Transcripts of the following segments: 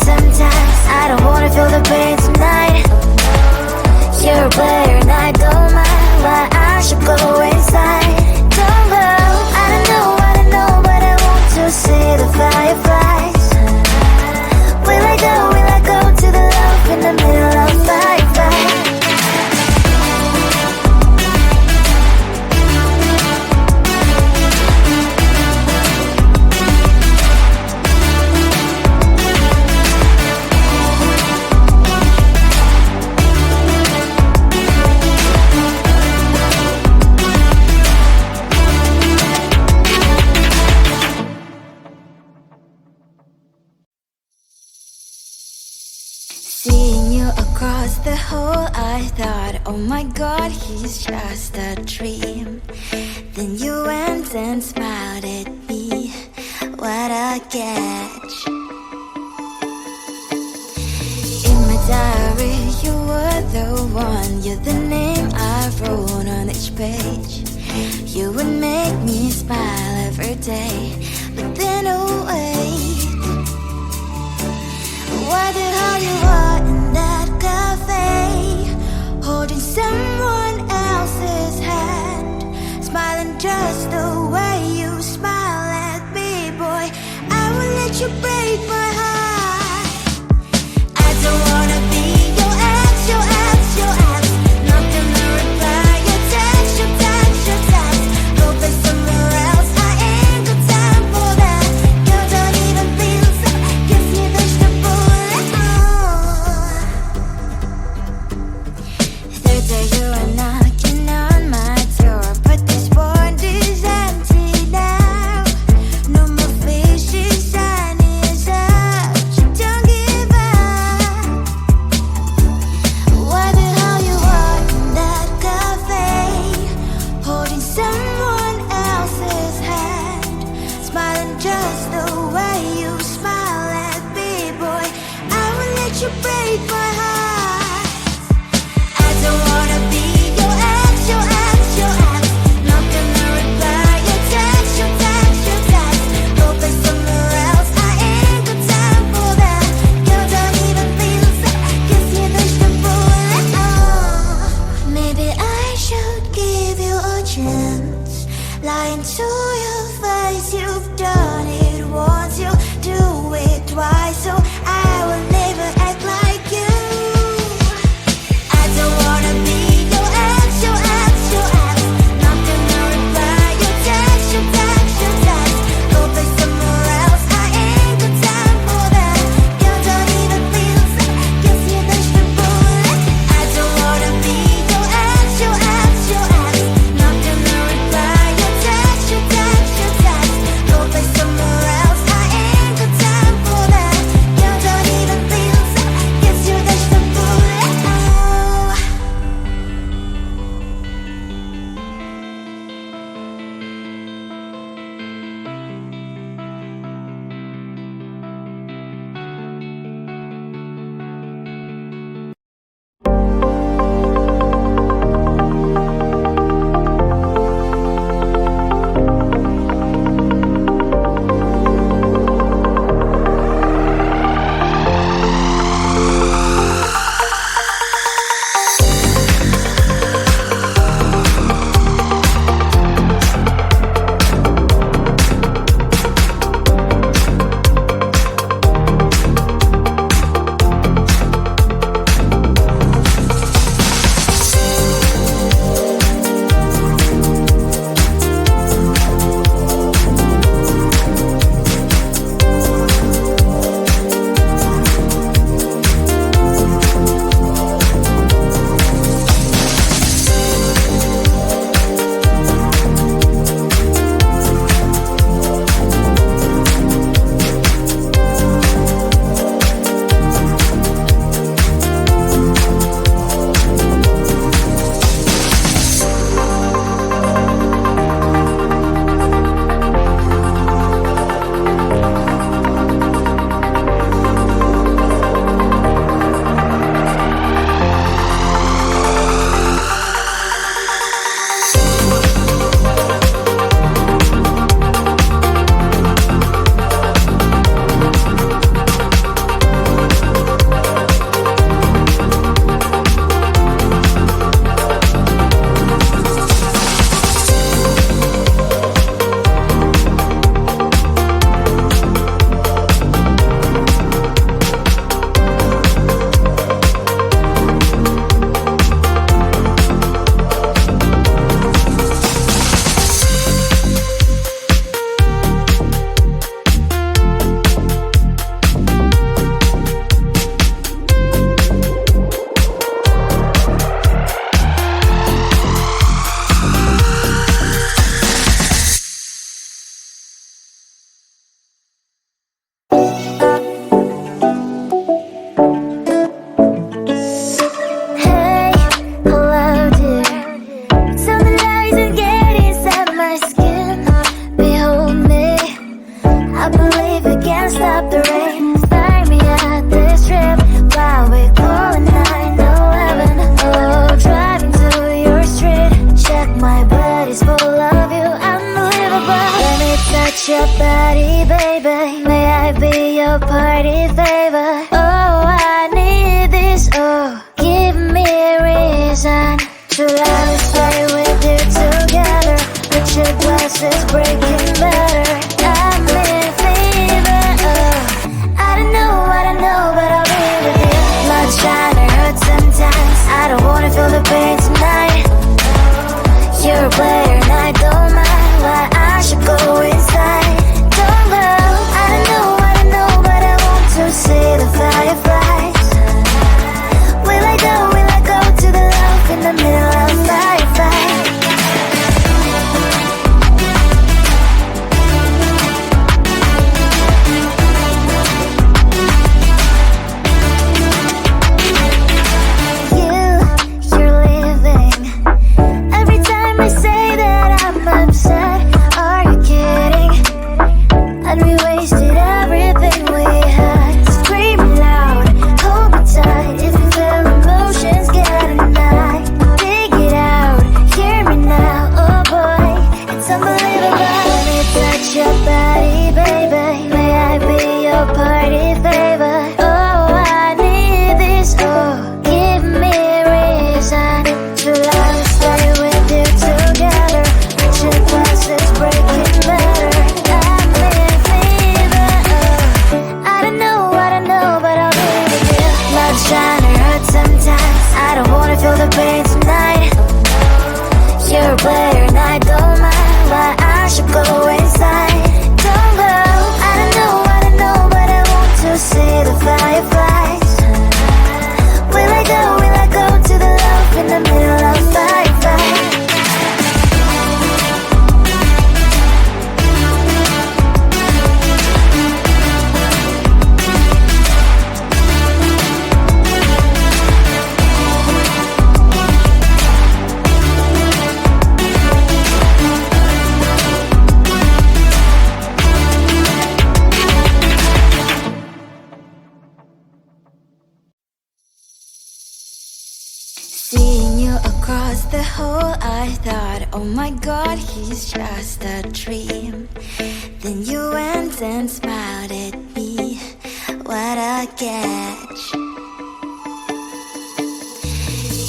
sometimes. I don't wanna feel the pain tonight. You're a player and I don't mind why I should go inside. Don't go, I don't know, but I want to see the fireflies. Will I go to the love in the middle of fireflies? Seeing you across the hall, I thought, oh my god, he's just a dream. Then you went and smiled at me. What a catch. In my diary, you were the one. You're the name I wrote on each page. You would make me smile every day. But then, oh wait, what the hell you are in that cafe, holding someone else's hand, smiling just the way you smile at me, boy. I will let you break my heart. I don't wanna be your ex, your ex, your ex. Not gonna reply your text, your text, your text. Hoping somewhere else. I ain't got time for that. You don't even feel so. Give me vegetable. Third day you are knocking on my door, but this phone is empty now. No more fishes, sun is up. You don't give up. What the hell you are in that cafe, holding someone else's hand, smiling just the way you smile at me, boy. I will let you break my heart. I don't wanna be your ex, your ex, your ex. Not gonna reply your text, your text, your text. Hoping somewhere else. I ain't got time for that. You don't even feel so. Gives me vegetable. Maybe I should give you a chance. Lying to your face, you've done it once, you do it twice. So I will never act like you. Love's trying to hurt sometimes. I don't wanna feel the pain tonight. You're a player and I don't mind why I should go inside. Don't go, I don't know, but I want to see the fireflies. Will I go to the love in the middle of firefight? You're leaving. Every time I say that I'm upset, are you kidding? And we wasted everything we had. Screaming loud, hold me tight. If you feel emotions, get a knife. Dig it out, hear me now. Oh boy, it's unbelievable. Let me touch your body, baby. May I be your party favor? Oh, I need this. Oh, give me a reason to love and stay with you together. Reaching classes, breaking better. I'm in fever. Oh, I don't know, but I'll be with you. Love's trying to hurt sometimes. I don't wanna feel the pain tonight. You're a player and I don't mind why I should go inside. Don't go, I don't know, but I want to see the fireflies. Will I go to the love in the middle of firefight? Seeing you across the hall, I thought, oh my god, he's just a dream. Then you went and smiled at me. What a catch.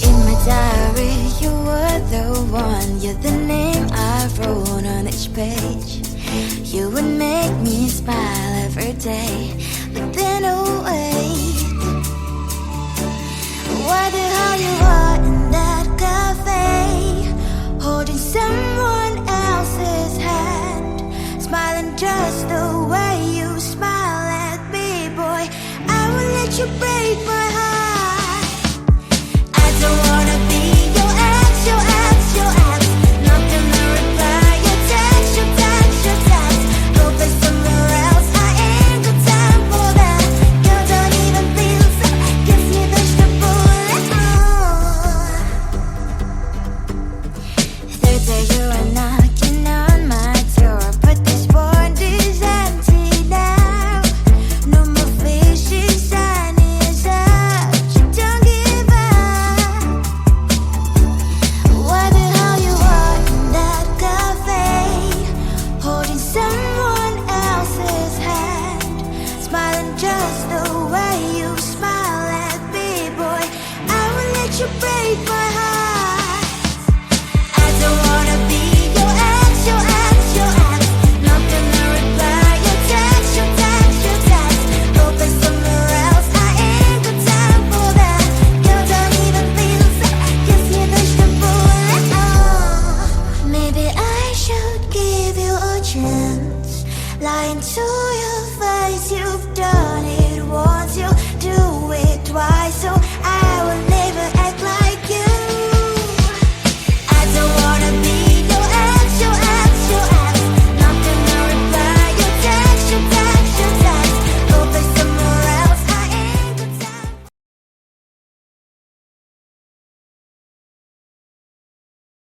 In my diary, you were the one. You're the name I wrote on each page. You would make me smile every day. But then, oh wait, why the hell you are in that cafe, holding someone else's hand, smiling just the way you smile at me, boy. I will let you break my heart. I don't wanna